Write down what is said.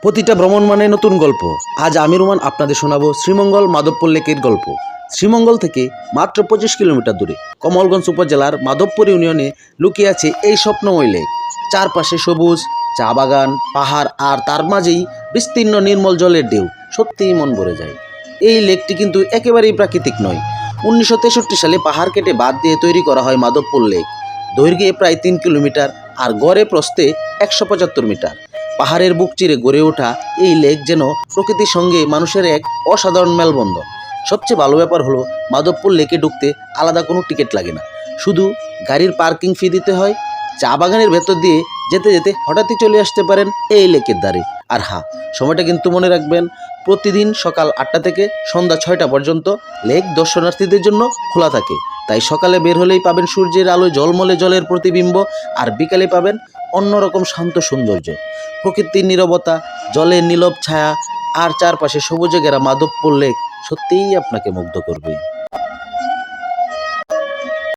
প্রতিটা ভ্রমণ মানে নতুন গল্প। আজ আমি রোমান আপনাদের শোনাবো শ্রীমঙ্গল মাধবপুর লেকের গল্প। শ্রীমঙ্গল থেকে মাত্র 25 কিলোমিটার দূরে কমলগঞ্জ উপজেলার মাধবপুর ইউনিয়নে লুকিয়ে আছে এই স্বপ্নময় লেক। চারপাশে সবুজ, চা বাগান, পাহাড়, আর তার মাঝেই বিস্তীর্ণ নির্মল জলের ঢেউ। সত্যিই মন ভরে যায়। এই লেকটি কিন্তু একেবারেই প্রাকৃতিক নয়। 1963 সালে পাহাড় কেটে বাদ দিয়ে তৈরি করা হয় মাধবপুর লেক। দৈর্ঘ্যে প্রায় 3 কিলোমিটার আর গড়ে প্রস্থে 175 মিটার। পাহাড়ের বুক চিরে গড়ে ওঠা এই লেক যেন প্রকৃতির সঙ্গে মানুষের এক অসাধারণ মেলবন্ধন। সবচেয়ে ভালো ব্যাপার হলো মাধবপুর লেকে ঢুকতে আলাদা কোনো টিকিট লাগে না, শুধু গাড়ির পার্কিং ফি দিতে হয়। চা বাগানের ভেতর দিয়ে যেতে যেতে হঠাৎই চলে আসতে পারেন এই লেকের ধারে। আর হ্যাঁ, সময়টা কিন্তু মনে রাখবেন, প্রতিদিন সকাল 8টা থেকে সন্ধ্যা 6টা পর্যন্ত লেক দর্শনার্থীদের জন্য খোলা থাকে। তাই সকালে বের হলেই পাবেন সূর্যের আলোয় ঝলমলে জলের প্রতিবিম্ব, আর বিকালে পাবেন অন্যরকম শান্ত সৌন্দর্য। প্রকৃতির নীরবতা, জলের নীরব ছায়া আর চারপাশে সবুজে ঘেরা মাধবপুর লেক সত্যিই আপনাকে মুগ্ধ করবে।